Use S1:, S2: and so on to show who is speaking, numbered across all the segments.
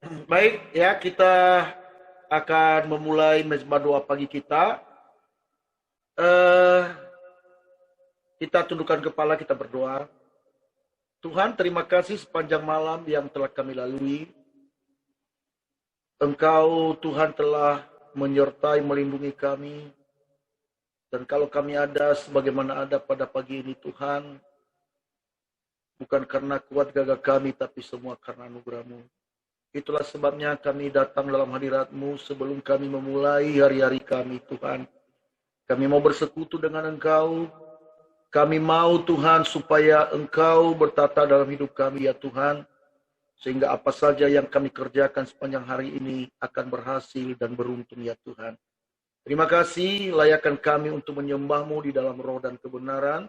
S1: Baik, ya kita akan memulai mezbah doa pagi kita. Eh, kita tundukkan kepala, kita berdoa. Tuhan, terima kasih sepanjang malam yang telah kami lalui. Engkau, Tuhan, telah menyertai, melindungi kami. Dan kalau kami ada sebagaimana ada pada pagi ini, Tuhan, bukan karena kuat gagah kami, tapi semua karena anugerah-Mu. Itulah sebabnya kami datang dalam hadirat-Mu sebelum kami memulai hari-hari kami, Tuhan. Kami mau bersekutu dengan Engkau. Kami mau, Tuhan, supaya Engkau bertata dalam hidup kami, ya Tuhan. Sehingga apa saja yang kami kerjakan sepanjang hari ini akan berhasil dan beruntung, ya Tuhan. Terima kasih, layakkan kami untuk menyembah-Mu di dalam roh dan kebenaran.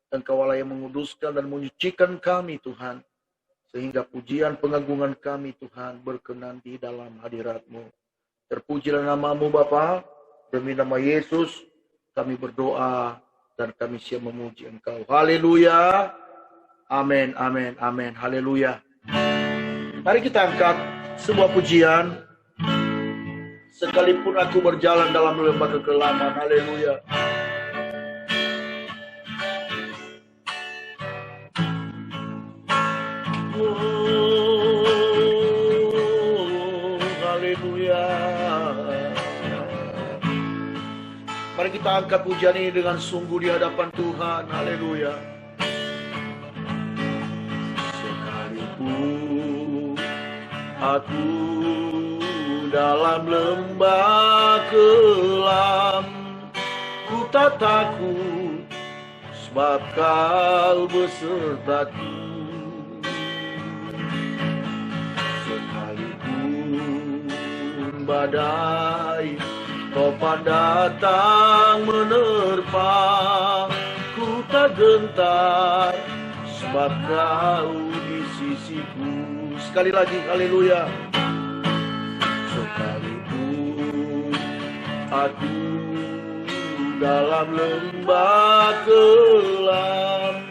S1: Engkau Allah yang menguduskan dan menyucikan kami, Tuhan. Sehingga pujian pengagungan kami, Tuhan, berkenan di dalam hadirat-Mu. Terpujilah nama-Mu, Bapa. Demi nama Yesus, kami berdoa dan kami siap memuji Engkau. Haleluya. Amin, amin, amin. Haleluya. Mari kita angkat sebuah pujian. Sekalipun aku berjalan dalam lembah kegelapan. Haleluya. Mari kita angkat pujian ini dengan sungguh di hadapan Tuhan. Haleluya. Sekalipun aku dalam lembah kelam, ku tak takut sebab Kau besertaku. Sekalipun badai topan datang menerpa, ku tak gentar sebab Kau di sisiku. Sekali lagi, haleluya. Sekalipun aku dalam lembah kelam,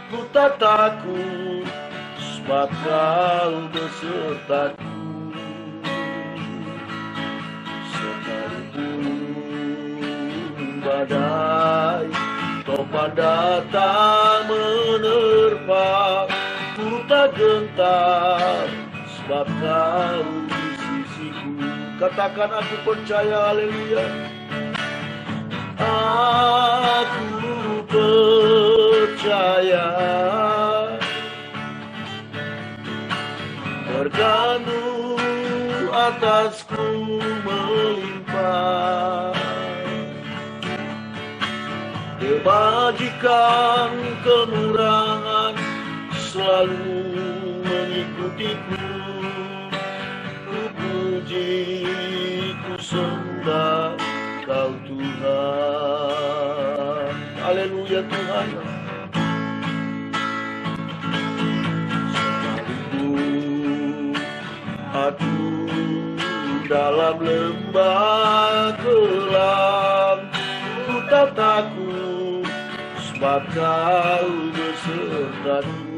S1: ku tak takut sebab Kau besertaku. Badai topan datang menerpa, ku tak gentar sebab Kau di sisiku. Katakan aku percaya, haleluya. Aku percaya berkah-Mu atasku melimpah. Kebajikan, kemurahan selalu mengikutiku. Ku puji, ku sembah Kau Tuhan. Haleluya Tuhan. Sekalipun aku dalam lembah kelam, ku tak takut sebab Kau besertaku.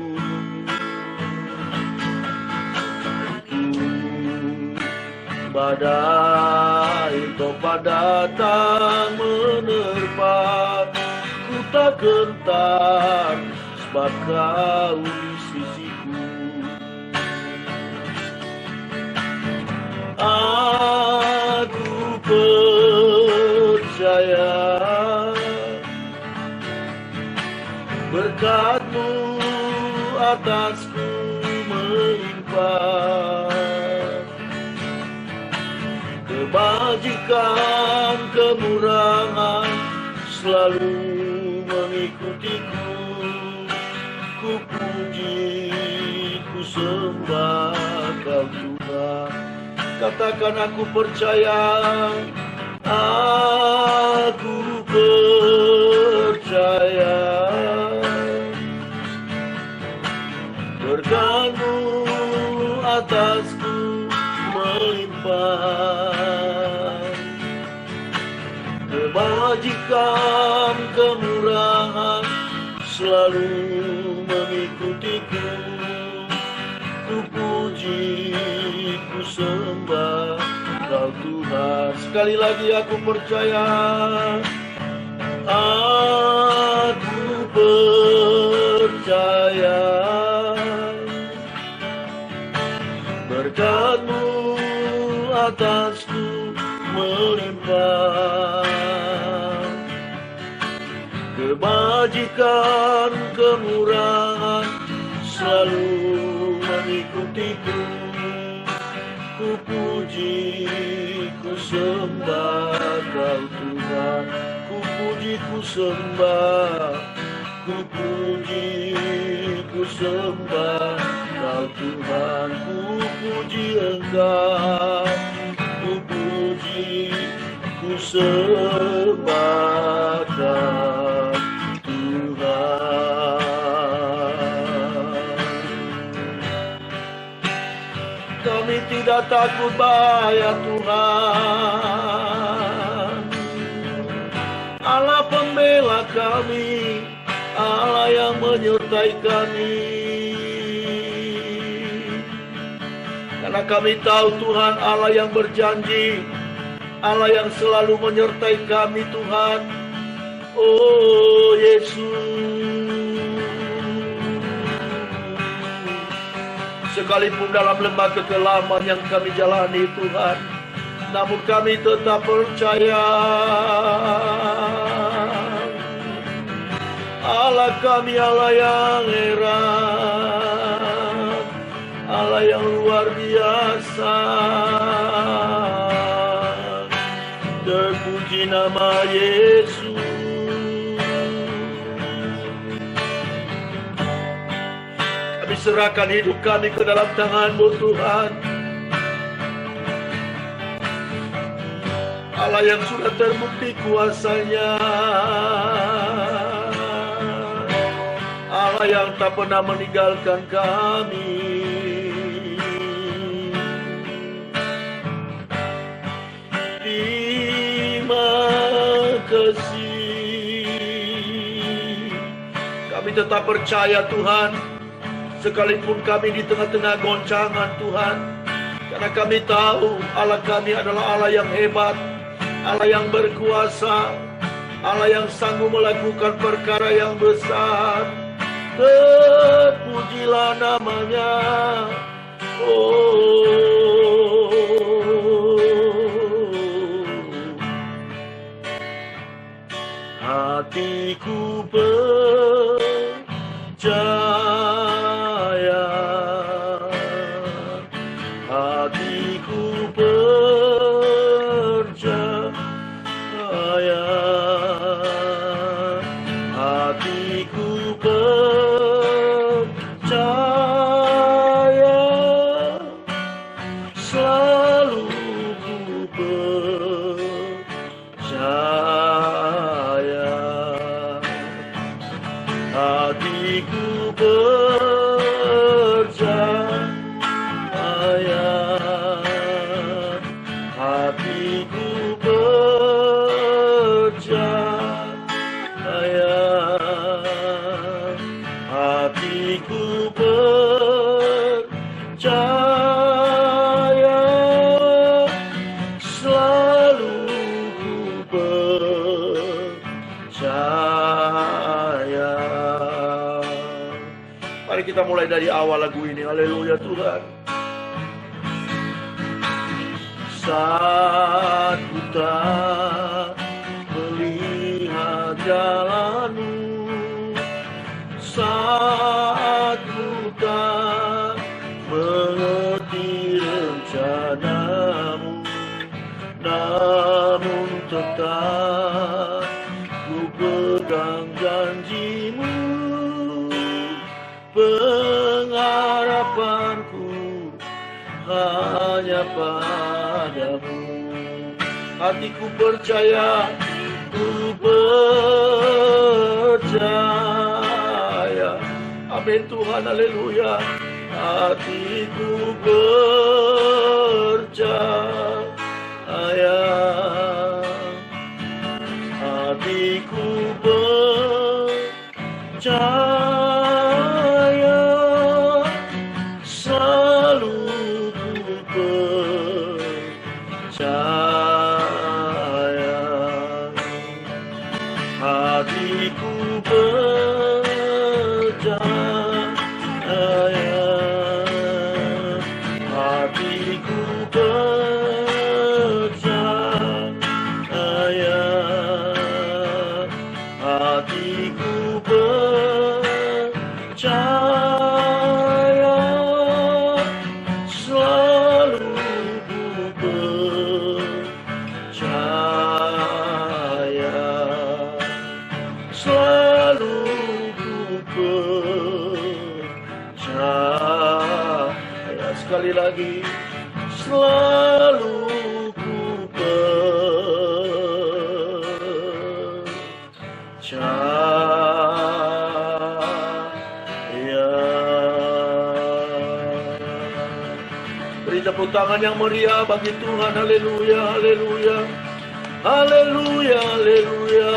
S1: Badai topan datang menerpa, ku tak gentar sebab Kau di sisiku. Aku percaya berkat-Mu atasku melimpah. Kebajikan, kemurahan selalu mengikutiku. Ku puji, ku sembah Kau Tuhan. Katakan aku percaya. Aku percaya berkat-Mu atasku melimpah. Kebajikan, kemurahan selalu mengikutiku. Ku puji, sembah Kau Tuhan. Sekali lagi aku percaya, aku percaya berkat-Mu atasku melimpah, kebajikan kemurahan selalu mengikutiku. Ku puji, ku sembah Kau Tuhan. Ku puji, ku sembah, ku puji, ku sembah Kau Tuhan. Ku puji Engkau, ku puji, ku sembah Kau Tuhan. Kami tidak takut bahaya Tuhan, Allah pembela kami, Allah yang menyertai kami. Karena kami tahu Tuhan Allah yang berjanji, Allah yang selalu menyertai kami Tuhan. Oh Yesus, sekalipun dalam lembah kekelaman yang kami jalani Tuhan, namun kami tetap percaya Allah kami Allah yang heran, Allah yang luar biasa. Terpuji nama Yesus. Kami serahkan hidup kami ke dalam tangan-Mu Tuhan. Allah yang sudah terbukti kuasanya, Allah yang tak pernah meninggalkan kami. Terima kasih. Kami tetap percaya Tuhan, sekalipun kami di tengah-tengah goncangan Tuhan, karena kami tahu Allah kami adalah Allah yang hebat, Allah yang berkuasa, Allah yang sanggup melakukan perkara yang besar. Terpujilah namanya. Oh, hatiku percaya, hatiku percaya, hatiku percaya, selalu ku percaya, hatiku percaya, hatiku percaya, hatiku percaya, selalu ku percaya. Mari kita mulai dari awal lagu ini. Haleluya Tuhan. Saat ku tak melihat jalan-Mu, saat ku tak mengerti rencana-Mu, namun tetap ku pegang janji-Mu. Pengharapanku hanya padamu. Hatiku percaya, ku percaya. Amin Tuhan, haleluya. Hatiku percaya, hatiku percaya, selalu ku percaya. percaya, hatiku percaya, hatiku percaya, hatiku percaya, selalu ku percaya, selalu ku percaya. Sekali lagi, selalu ku percaya. Beri tepuk tangan yang meriah bagi Tuhan. Haleluya, haleluya, haleluya, haleluya.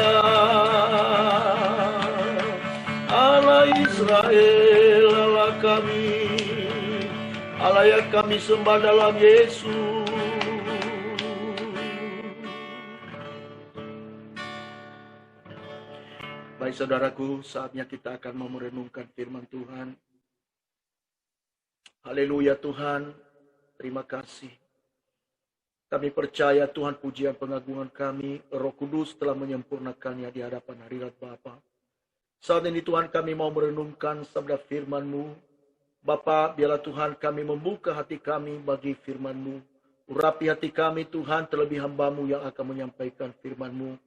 S1: Allah Israel, Allah kami, Allah yang kami sembah dalam Yesus. Baik saudaraku, saatnya kita akan mau merenungkan firman Tuhan. Haleluya Tuhan, terima kasih. Kami percaya Tuhan, pujian pengagungan kami, Roh Kudus telah menyempurnakannya di hadapan hadirat Bapa. Saat ini Tuhan, kami mau merenungkan sabda firman-Mu. Bapa, biarlah Tuhan kami membuka hati kami bagi firman-Mu. Urapi hati kami Tuhan, terlebih hamba-Mu yang akan menyampaikan firman-Mu.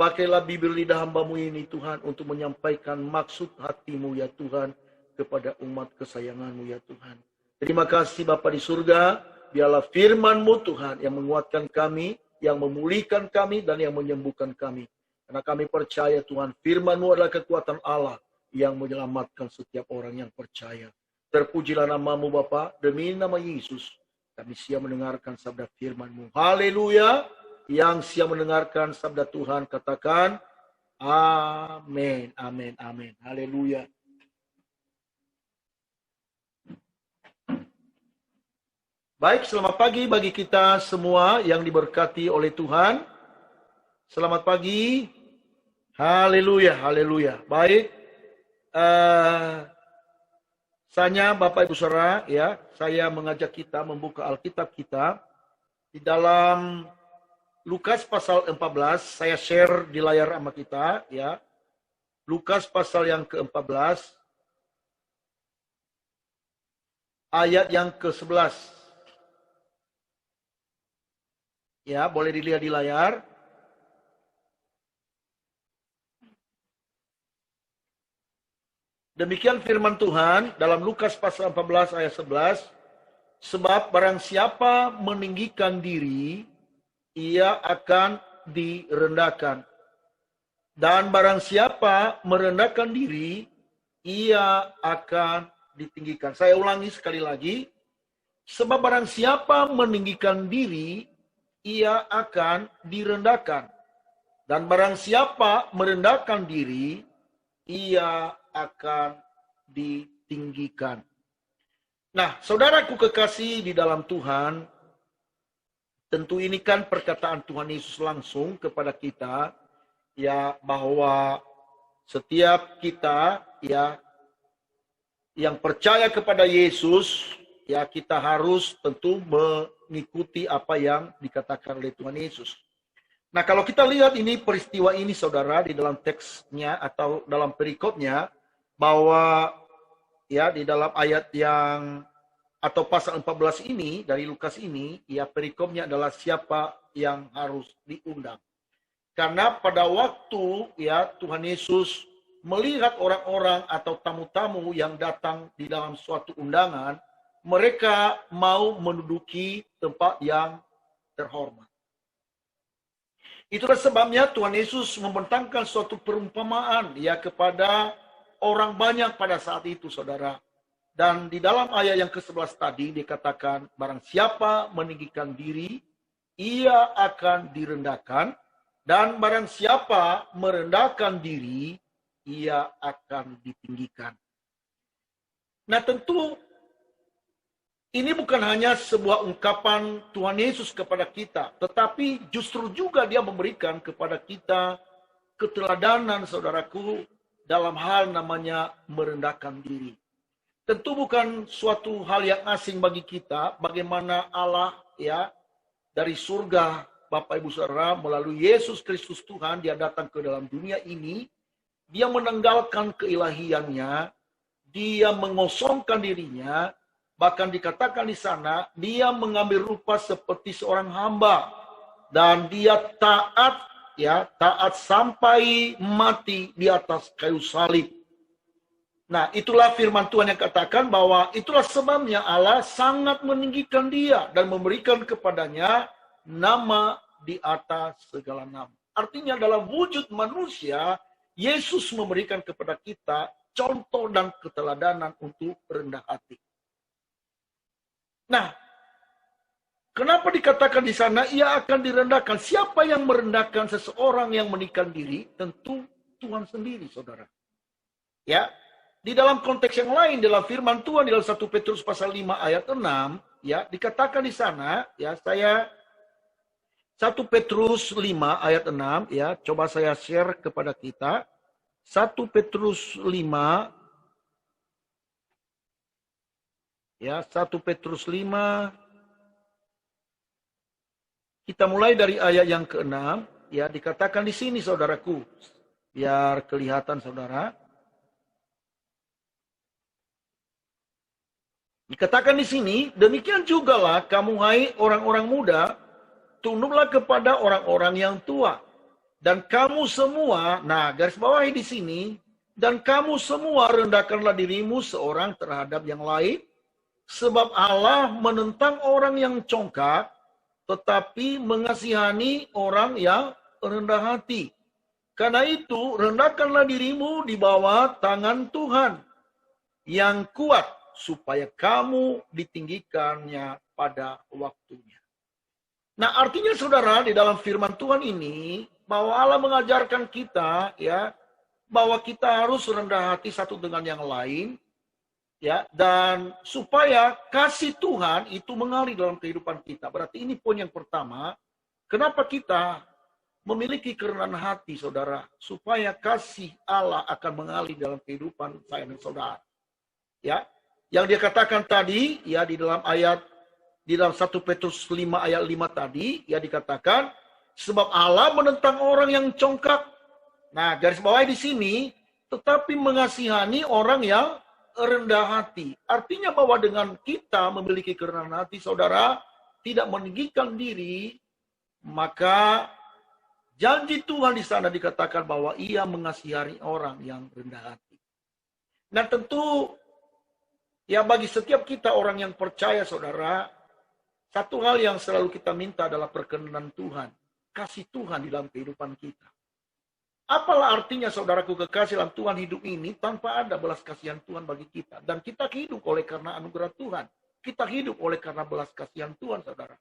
S1: Pakailah bibir lidah hamba-Mu ini Tuhan untuk menyampaikan maksud hati-Mu ya Tuhan kepada umat kesayangan-Mu ya Tuhan. Terima kasih Bapa di surga, biarlah firman-Mu Tuhan yang menguatkan kami, yang memulihkan kami dan yang menyembuhkan kami. Karena kami percaya Tuhan, firman-Mu adalah kekuatan Allah yang menyelamatkan setiap orang yang percaya. Terpujilah nama-Mu Bapa, demi nama Yesus kami siap mendengarkan sabda firman-Mu. Haleluya. Yang siap mendengarkan sabda Tuhan katakan amin, amin, amin. Haleluya. Baik, selamat pagi bagi kita semua yang diberkati oleh Tuhan. Selamat pagi. Haleluya, haleluya. Baik. Saya Bapak Ibu Saudara, ya, saya mengajak kita membuka Alkitab kita di dalam Lukas pasal 14, saya share di layar sama kita, ya. Lukas pasal yang ke-14, ayat yang ke-11. Ya, boleh dilihat di layar. Demikian firman Tuhan dalam Lukas pasal 14 ayat 11. Sebab barang siapa meninggikan diri, ia akan direndahkan. Dan barang siapa merendahkan diri, ia akan ditinggikan. Saya ulangi sekali lagi. Sebab barang siapa meninggikan diri, ia akan direndahkan. Dan barang siapa merendahkan diri, ia akan ditinggikan. Nah, saudaraku kekasih di dalam Tuhan, tentu ini kan perkataan Tuhan Yesus langsung kepada kita, ya, bahwa setiap kita, ya, yang percaya kepada Yesus, ya, kita harus tentu mengikuti apa yang dikatakan oleh Tuhan Yesus. Nah, kalau kita lihat ini peristiwa ini, saudara, di dalam teksnya atau dalam perikopnya, bahwa ya di dalam ayat yang atau pasal 14 ini, dari Lukas ini, ya perikopnya adalah siapa yang harus diundang. Karena pada waktu ya Tuhan Yesus melihat orang-orang atau tamu-tamu yang datang di dalam suatu undangan, mereka mau menduduki tempat yang terhormat. Itulah sebabnya Tuhan Yesus membentangkan suatu perumpamaan ya kepada orang banyak pada saat itu, saudara. Dan di dalam ayat yang ke-11 tadi dikatakan, barang siapa meninggikan diri, ia akan direndahkan. Dan barang siapa merendahkan diri, ia akan ditinggikan. Nah tentu, Ini bukan hanya sebuah ungkapan Tuhan Yesus kepada kita, tetapi justru juga dia memberikan kepada kita keteladanan, saudaraku, dalam hal namanya merendahkan diri. Tentu bukan suatu hal yang asing bagi kita, bagaimana Allah ya dari surga, Bapak Ibu Saudara, melalui Yesus Kristus Tuhan, dia datang ke dalam dunia ini, dia menanggalkan keilahiannya, dia mengosongkan dirinya, bahkan dikatakan di sana, dia mengambil rupa seperti seorang hamba. Dan dia taat, ya, taat sampai mati di atas kayu salib. Nah, itulah firman Tuhan yang katakan bahwa itulah sebabnya Allah sangat meninggikan dia dan memberikan kepadanya nama di atas segala nama. Artinya dalam wujud manusia, Yesus memberikan kepada kita contoh dan keteladanan untuk rendah hati. Nah, kenapa dikatakan di sana ia akan direndahkan? Siapa yang merendahkan seseorang yang menikah diri? Tentu Tuhan sendiri, saudara. Ya, di dalam konteks yang lain, dalam firman Tuhan, di dalam 1 Petrus pasal 5 ayat 6, ya, dikatakan di sana, ya, 1 Petrus 5 ayat 6, ya, coba saya share kepada kita. 1 Petrus 5, ya, 1 Petrus 5, kita mulai dari ayat yang ke-6, ya, dikatakan di sini, saudaraku, biar kelihatan, saudara. Dikatakan di sini, demikian jugalah kamu hai orang-orang muda, tunduklah kepada orang-orang yang tua. Dan kamu semua, nah garis bawahi di sini, dan kamu semua rendahkanlah dirimu seorang terhadap yang lain, sebab Allah menentang orang yang congkak, tetapi mengasihani orang yang rendah hati. Karena itu, rendahkanlah dirimu di bawah tangan Tuhan yang kuat, supaya kamu ditinggikannya pada waktunya. Nah, artinya saudara, di dalam firman Tuhan ini, bahwa Allah mengajarkan kita, ya, bahwa kita harus rendah hati satu dengan yang lain, ya, dan supaya kasih Tuhan itu mengalir dalam kehidupan kita. Berarti ini poin yang pertama, kenapa kita memiliki kerendahan hati, saudara, supaya kasih Allah akan mengalir dalam kehidupan saya dan saudara. Ya, yang dia katakan tadi, ya, di dalam 1 Petrus 5 ayat 5 tadi, ya, dikatakan sebab Allah menentang orang yang congkak. Nah, garis bawah di sini, tetapi mengasihani orang yang rendah hati. Artinya bahwa dengan kita memiliki kerendahan hati, saudara, tidak meninggikan diri, maka janji Tuhan di sana dikatakan bahwa ia mengasihani orang yang rendah hati. Nah, tentu ya, bagi setiap kita orang yang percaya, saudara, satu hal yang selalu kita minta adalah perkenan Tuhan. Kasih Tuhan di dalam kehidupan kita. Apalah artinya, saudaraku, kekasih dalam Tuhan hidup ini tanpa ada belas kasihan Tuhan bagi kita. Dan kita hidup oleh karena anugerah Tuhan. Kita hidup oleh karena belas kasihan Tuhan, saudara.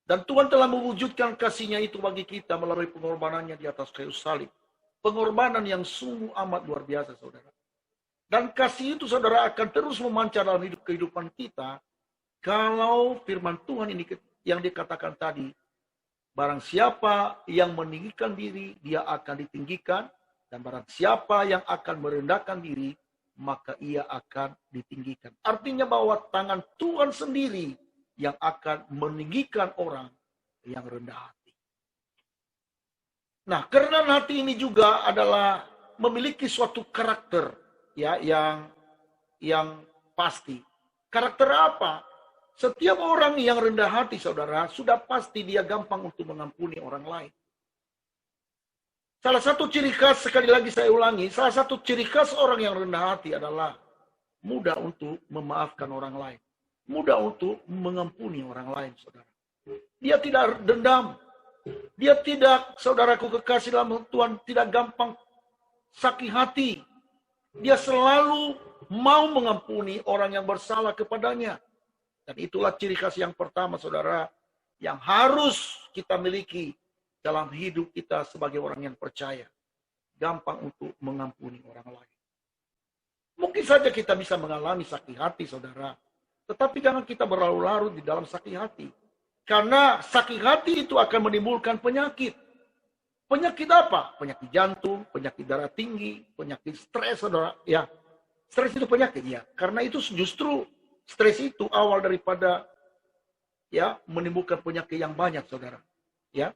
S1: Dan Tuhan telah mewujudkan kasihnya itu bagi kita melalui pengorbanannya di atas kayu salib. Pengorbanan yang sungguh amat luar biasa, saudara. Dan kasih itu, saudara, akan terus memancar dalam kehidupan kita kalau firman Tuhan ini yang dikatakan tadi, barang siapa yang meninggikan diri, dia akan ditinggikan, dan barang siapa yang akan merendahkan diri, maka ia akan ditinggikan. Artinya bahwa tangan Tuhan sendiri yang akan meninggikan orang yang rendah hati. Nah, kerendahan hati ini juga adalah memiliki suatu karakter, ya, yang pasti. Karakter apa? Setiap orang yang rendah hati, saudara, sudah pasti dia gampang untuk mengampuni orang lain. Salah satu ciri khas, sekali lagi saya ulangi, salah satu ciri khas orang yang rendah hati adalah mudah untuk memaafkan orang lain. Mudah untuk mengampuni orang lain, saudara. Dia tidak dendam. Dia tidak, saudaraku kekasih dalam Tuhan, tidak gampang sakit hati. Dia selalu mau mengampuni orang yang bersalah kepadanya. Dan itulah ciri khas yang pertama, saudara, yang harus kita miliki dalam hidup kita sebagai orang yang percaya. Gampang untuk mengampuni orang lain. Mungkin saja kita bisa mengalami sakit hati, saudara. Tetapi jangan kita berlarut-larut di dalam sakit hati. Karena sakit hati itu akan menimbulkan penyakit. Penyakit apa? Penyakit jantung, penyakit darah tinggi, penyakit stres, saudara. Ya, stres itu penyakit, ya. Karena itu justru stres itu awal daripada ya menimbulkan penyakit yang banyak, saudara. Ya.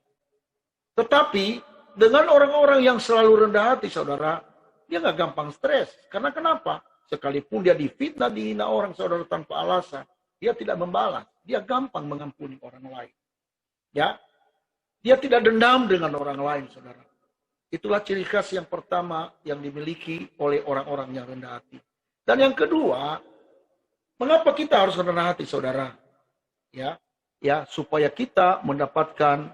S1: Tetapi dengan orang-orang yang selalu rendah hati, saudara, dia nggak gampang stres. Karena kenapa? Sekalipun dia difitnah, dihina orang, saudara, tanpa alasan, dia tidak membalas. Dia gampang mengampuni orang lain. Ya, dia tidak dendam dengan orang lain, saudara. Itulah ciri khas yang pertama yang dimiliki oleh orang-orang yang rendah hati. Dan yang kedua, mengapa kita harus rendah hati, saudara? Ya, supaya kita mendapatkan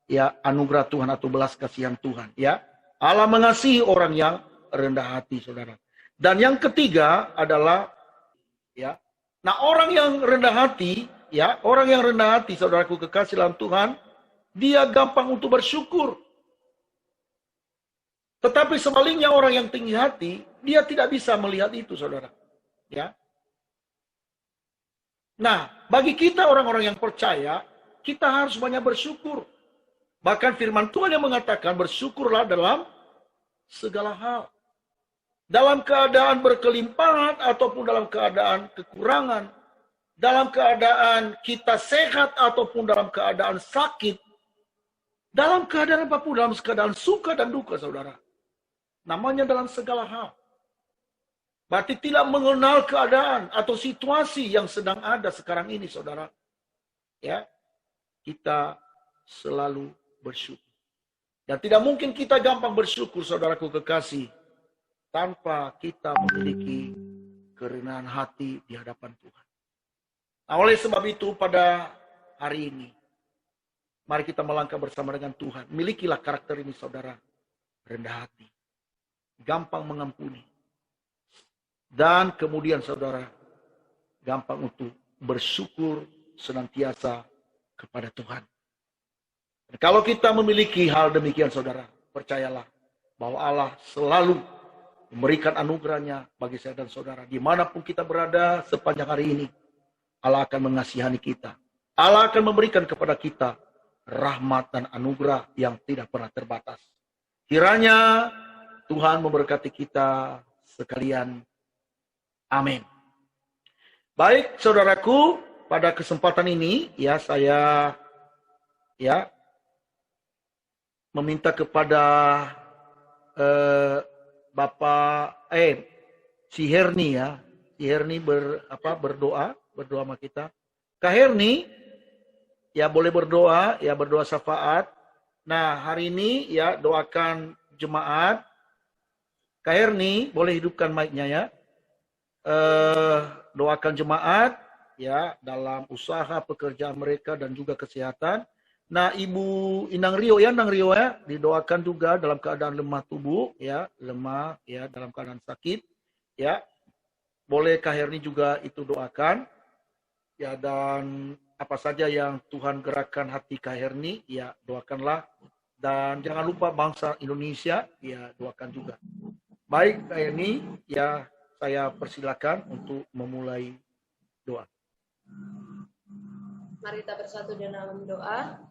S1: ya anugerah Tuhan atau belas kasihan Tuhan. Ya, Allah mengasihi orang yang rendah hati, saudara. Dan yang ketiga adalah ya. Nah, orang yang rendah hati, ya, orang yang rendah hati, saudaraku kekasih dalam Tuhan, dia gampang untuk bersyukur. Tetapi sebaliknya orang yang tinggi hati, dia tidak bisa melihat itu, saudara. Ya. Nah, bagi kita orang-orang yang percaya, kita harus banyak bersyukur. Bahkan firman Tuhan yang mengatakan bersyukurlah dalam segala hal. Dalam keadaan berkelimpahan ataupun dalam keadaan kekurangan, dalam keadaan kita sehat ataupun dalam keadaan sakit, dalam keadaan apapun, dalam keadaan suka dan duka, saudara. Namanya dalam segala hal. Berarti tidak mengenal keadaan atau situasi yang sedang ada sekarang ini, saudara. Ya, kita selalu bersyukur. Dan tidak mungkin kita gampang bersyukur, saudaraku kekasih, tanpa kita memiliki kerendahan hati di hadapan Tuhan. Nah, oleh sebab itu pada hari ini, mari kita melangkah bersama dengan Tuhan. Milikilah karakter ini, saudara. Rendah hati. Gampang mengampuni. Dan kemudian, saudara, gampang untuk bersyukur senantiasa kepada Tuhan. Dan kalau kita memiliki hal demikian, saudara, percayalah bahwa Allah selalu memberikan anugerahnya bagi saya dan saudara. Dimanapun kita berada sepanjang hari ini, Allah akan mengasihani kita. Allah akan memberikan kepada kita rahmat dan anugerah yang tidak pernah terbatas. Kiranya Tuhan memberkati kita sekalian. Amin. Baik, saudaraku, pada kesempatan ini ya saya ya meminta kepada Bapak si Herni ya. Si Herni berdoa sama kita. Kak Herni ya boleh berdoa, ya berdoa syafaat. Nah, hari ini ya doakan jemaat. Kak Herni boleh hidupkan mic-nya ya. Doakan jemaat ya dalam usaha pekerjaan mereka dan juga kesehatan. Nah, Ibu Inang Rio ya, didoakan juga dalam keadaan lemah tubuh ya, lemah ya dalam keadaan sakit ya. Boleh Kak Herni juga itu doakan. Ya, dan apa saja yang Tuhan gerakkan hati Kak Herni, ya doakanlah. Dan jangan lupa bangsa Indonesia, ya doakan juga. Baik Kak Herni, ya saya persilakan untuk memulai doa.
S2: Mari kita bersatu dalam doa.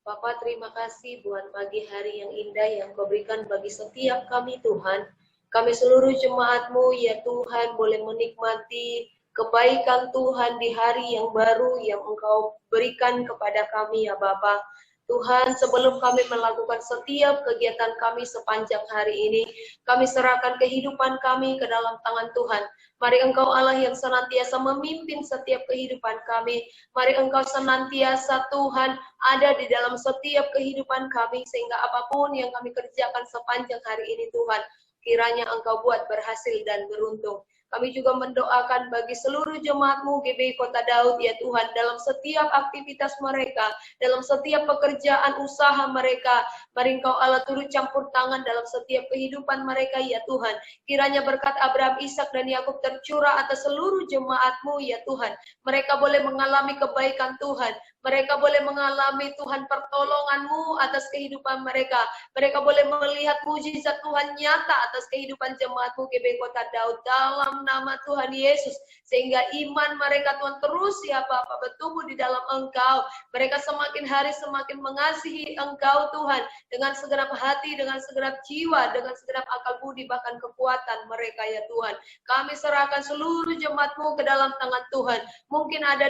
S2: Bapak, terima kasih buat pagi hari yang indah yang Kau berikan bagi setiap kami, Tuhan. Kami seluruh jemaat-Mu, ya Tuhan, boleh menikmati kebaikan Tuhan di hari yang baru yang Engkau berikan kepada kami, ya Bapak. Tuhan, sebelum kami melakukan setiap kegiatan kami sepanjang hari ini, kami serahkan kehidupan kami ke dalam tangan Tuhan. Mari Engkau Allah yang senantiasa memimpin setiap kehidupan kami. Mari Engkau senantiasa Tuhan ada di dalam setiap kehidupan kami, sehingga apapun yang kami kerjakan sepanjang hari ini Tuhan, kiranya Engkau buat berhasil dan beruntung. Kami juga mendoakan bagi seluruh jemaat-Mu GBI Kota Daud, ya Tuhan, dalam setiap aktivitas mereka, dalam setiap pekerjaan usaha mereka. Mari Engkau Allah turut campur tangan dalam setiap kehidupan mereka, ya Tuhan. Kiranya berkat Abraham, Ishak dan Yakub tercurah atas seluruh jemaat-Mu, ya Tuhan. Mereka boleh mengalami kebaikan Tuhan. Mereka boleh mengalami Tuhan pertolongan-Mu atas kehidupan mereka. Mereka boleh melihat mujizat Tuhan nyata atas kehidupan jemaat-Mu GBI Kota Daud dalam dalam nama Tuhan Yesus. Sehingga iman mereka Tuhan terus ya Bapa bertumbuh di dalam Engkau. Mereka semakin hari semakin mengasihi Engkau Tuhan. Dengan segenap hati, dengan segenap jiwa, dengan segenap akal budi, bahkan kekuatan mereka ya Tuhan. Kami serahkan seluruh jemaat-Mu ke dalam tangan Tuhan. Mungkin ada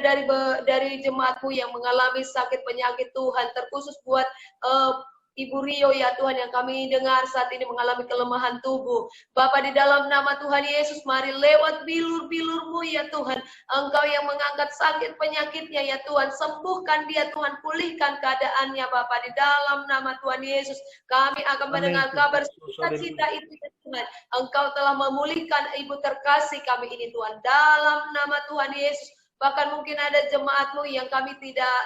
S2: dari jemaat-Mu yang mengalami sakit penyakit Tuhan, terkhusus buat Ibu Rio ya Tuhan yang kami dengar saat ini mengalami kelemahan tubuh. Bapa di dalam nama Tuhan Yesus, mari lewat bilur-bilur-Mu ya Tuhan. Engkau yang mengangkat sakit penyakitnya ya Tuhan. Sembuhkan dia Tuhan, pulihkan keadaannya Bapa di dalam nama Tuhan Yesus. Kami akan mendengar kabar sukacita itu ya Tuhan. Engkau telah memulihkan ibu terkasih kami ini Tuhan. Dalam nama Tuhan Yesus. Bahkan mungkin ada jemaat-Mu yang kami tidak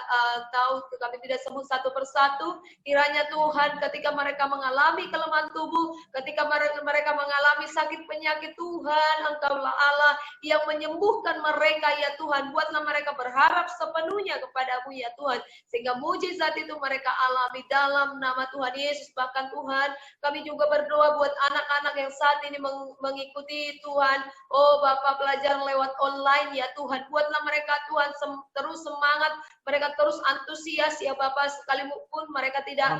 S2: tahu, kami tidak sebut satu persatu. Kiranya Tuhan ketika mereka mengalami kelemahan tubuh, ketika mereka mengalami sakit penyakit Tuhan, Engkaulah Allah yang menyembuhkan mereka ya Tuhan. Buatlah mereka berharap sepenuhnya kepada-Mu ya Tuhan. Sehingga mujizat itu mereka alami dalam nama Tuhan Yesus. Bahkan Tuhan, kami juga berdoa buat anak-anak yang saat ini mengikuti Tuhan. Oh Bapak, pelajaran lewat online ya Tuhan. Buatlah mereka Tuhan terus semangat, mereka terus antusias ya Bapak, sekalipun mereka tidak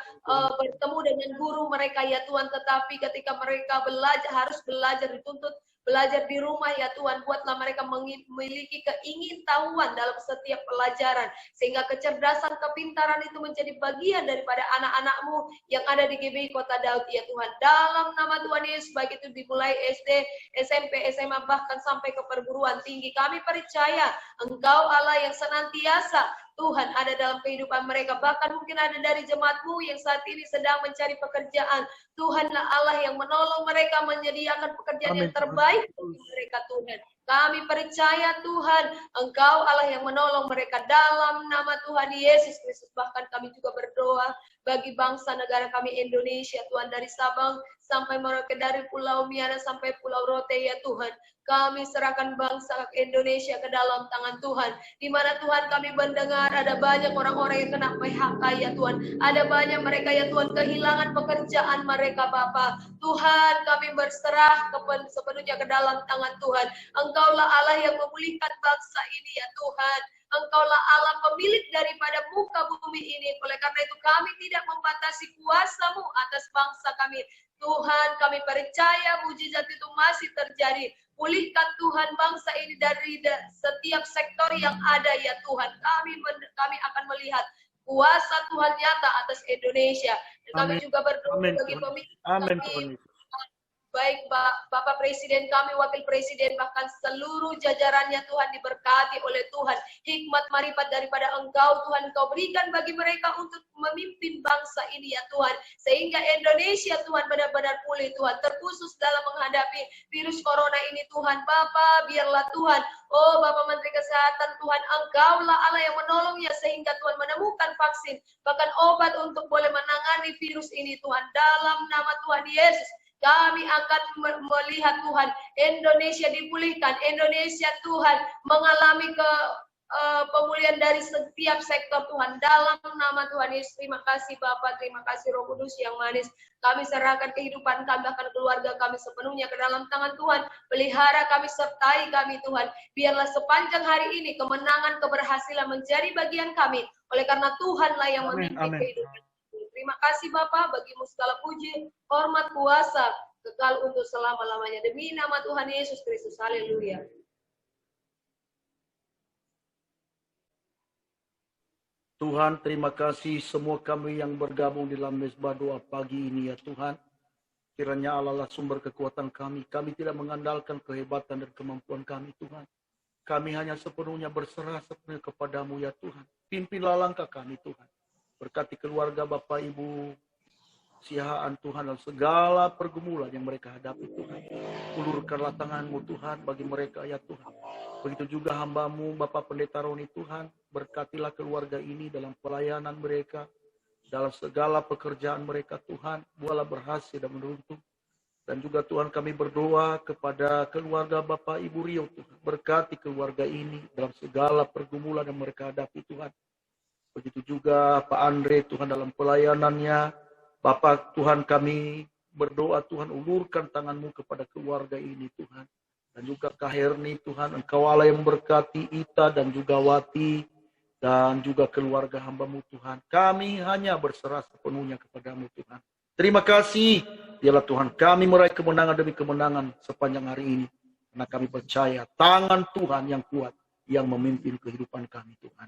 S2: bertemu dengan guru mereka ya Tuhan, tetapi ketika mereka harus belajar, dituntut belajar di rumah ya Tuhan, buatlah mereka memiliki keingintahuan dalam setiap pelajaran, sehingga kecerdasan, kepintaran itu menjadi bagian daripada anak-anak-Mu yang ada di GBI Kota Daud ya Tuhan. Dalam nama Tuhan Yesus, baik itu dimulai SD, SMP, SMA, bahkan sampai ke perguruan tinggi, kami percaya Engkau Allah yang senantiasa Tuhan ada dalam kehidupan mereka. Bahkan mungkin ada dari jemaat-Mu yang saat ini sedang mencari pekerjaan. Tuhanlah Allah yang menolong mereka, menyediakan pekerjaan yang terbaik bagi mereka Tuhan. Kami percaya Tuhan, Engkau Allah yang menolong mereka dalam nama Tuhan Yesus Kristus. Bahkan kami juga berdoa bagi bangsa negara kami Indonesia Tuhan, dari Sabang sampai Merauke, dari Pulau Miana sampai Pulau Rote ya Tuhan. Kami serahkan bangsa Indonesia ke dalam tangan Tuhan. Di mana Tuhan kami mendengar ada banyak orang-orang yang kena PHK ya Tuhan. Ada banyak mereka ya Tuhan kehilangan pekerjaan mereka Bapa. Tuhan kami berserah sepenuhnya ke dalam tangan Tuhan. Engkaulah Allah yang memulihkan bangsa ini ya Tuhan. Engkaulah Allah pemilik daripada muka bumi ini. Oleh karena itu kami tidak membatasi kuasa-Mu atas bangsa kami. Tuhan, kami percaya mujizat itu masih terjadi. Pulihkan Tuhan bangsa ini dari setiap sektor yang ada ya Tuhan. Kami akan melihat kuasa Tuhan nyata atas Indonesia. Dan kami juga berdoa bagi pemimpin kami, baik Bapak Presiden kami, Wakil Presiden, bahkan seluruh jajarannya Tuhan diberkati oleh Tuhan. Hikmat marifat daripada Engkau Tuhan, Engkau berikan bagi mereka untuk memimpin bangsa ini ya Tuhan. Sehingga Indonesia Tuhan benar-benar pulih Tuhan, terkhusus dalam menghadapi virus corona ini Tuhan. Bapa, biarlah Tuhan, oh Bapak Menteri Kesehatan Tuhan, Engkaulah Allah yang menolongnya sehingga Tuhan menemukan vaksin, bahkan obat untuk boleh menangani virus ini Tuhan. Dalam nama Tuhan Yesus, kami akan melihat Tuhan, Indonesia dipulihkan, Indonesia Tuhan mengalami pemulihan dari setiap sektor Tuhan. Dalam nama Tuhan Yesus, terima kasih Bapa, terima kasih Roh Kudus yang manis. Kami serahkan kehidupan kami, bahkan keluarga kami sepenuhnya ke dalam tangan Tuhan. Pelihara kami, sertai kami Tuhan. Biarlah sepanjang hari ini kemenangan, keberhasilan menjadi bagian kami. Oleh karena Tuhanlah yang memimpin kehidupan. Terima kasih Bapa, bagimu segala puji, hormat, kuasa, kekal untuk selama-lamanya. Demi nama Tuhan Yesus Kristus. Haleluya.
S1: Tuhan, terima kasih semua kami yang bergabung di dalam mezbah doa pagi ini ya Tuhan. Kiranya Allah lah sumber kekuatan kami. Kami tidak mengandalkan kehebatan dan kemampuan kami Tuhan. Kami hanya sepenuhnya berserah sepenuhnya kepadamu ya Tuhan. Pimpinlah langkah kami Tuhan. Berkati keluarga Bapak Ibu Sihaan Tuhan dan segala pergumulan yang mereka hadapi Tuhan. Ulurkanlah tangan-Mu Tuhan bagi mereka ya Tuhan. Begitu juga hamba-Mu Bapak Pendeta Roni Tuhan. Berkatilah keluarga ini dalam pelayanan mereka. Dalam segala pekerjaan mereka Tuhan. Buatlah berhasil dan menuntung. Dan juga Tuhan kami berdoa kepada keluarga Bapak Ibu Rio Tuhan. Berkati keluarga ini dalam segala pergumulan yang mereka hadapi Tuhan. Begitu juga Pak Andre Tuhan dalam pelayanannya. Bapak Tuhan kami berdoa Tuhan ulurkan tangan-Mu kepada keluarga ini Tuhan. dan juga Kak Herni Tuhan. Engkau Allah yang berkati Ita dan juga Wati dan juga keluarga hamba-Mu Tuhan. Kami hanya berserah sepenuhnya kepada-Mu Tuhan. Terima kasih, biarlah Tuhan kami meraih kemenangan demi kemenangan sepanjang hari ini. Karena kami percaya tangan Tuhan yang kuat yang memimpin kehidupan kami Tuhan.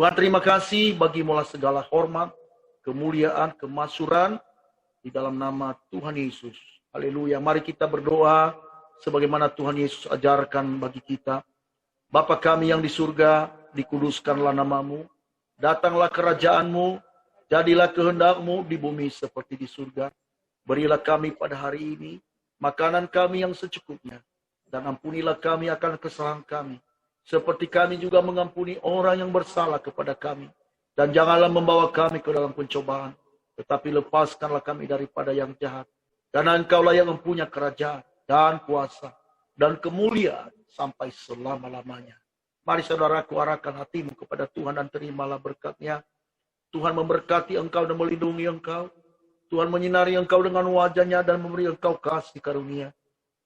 S1: Tuhan terima kasih bagi mula segala hormat, kemuliaan, kemasyuran di dalam nama Tuhan Yesus. Haleluya. Mari kita berdoa sebagaimana Tuhan Yesus ajarkan bagi kita. Bapa kami yang di surga, dikuduskanlah nama-Mu. Datanglah kerajaan-Mu. Jadilah kehendak-Mu di bumi seperti di surga. Berilah kami pada hari ini makanan kami yang secukupnya. Dan ampunilah kami akan kesalahan kami. Seperti kami juga mengampuni orang yang bersalah kepada kami. Dan janganlah membawa kami ke dalam pencobaan. Tetapi lepaskanlah kami daripada yang jahat. Karena Engkaulah yang mempunyai kerajaan dan kuasa dan kemuliaan sampai selama-lamanya. Mari saudaraku arahkan hatimu kepada Tuhan dan terimalah berkat-Nya. Tuhan memberkati engkau dan melindungi engkau. Tuhan menyinari engkau dengan wajah-Nya dan memberi engkau kasih karunia.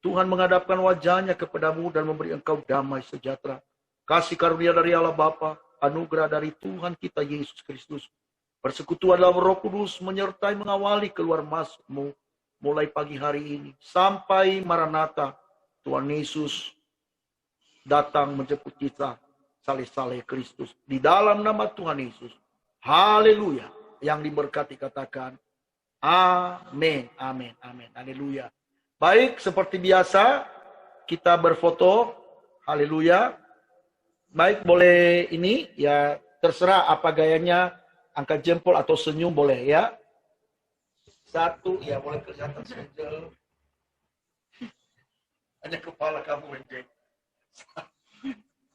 S1: Tuhan menghadapkan wajah-Nya kepadamu dan memberi engkau damai sejahtera. Kasih karunia dari Allah Bapa, anugerah dari Tuhan kita Yesus Kristus, persekutuan dalam Roh Kudus menyertai mengawali keluar masukmu mulai pagi hari ini sampai Maranatha. Tuhan Yesus datang menjemput kita, saleh-saleh Kristus di dalam nama Tuhan Yesus. Haleluya. Yang diberkati katakan amin, amin, amin. Haleluya. Baik, seperti biasa kita berfoto. Haleluya. Baik, boleh ini ya, terserah apa gayanya, angkat jempol atau senyum boleh ya. Satu, ya boleh kelihatan senyum. Hanya kepala kamu menceng.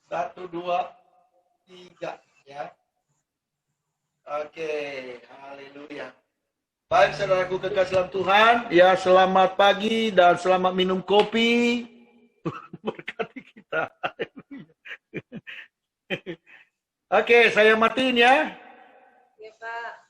S1: 1, 2, 3 ya. Oke, haleluya. Baik saudaraku kekasih dalam Tuhan, ya selamat pagi dan selamat minum kopi. Berkati kita. Oke, saya matiin ya.
S2: Ya Pak.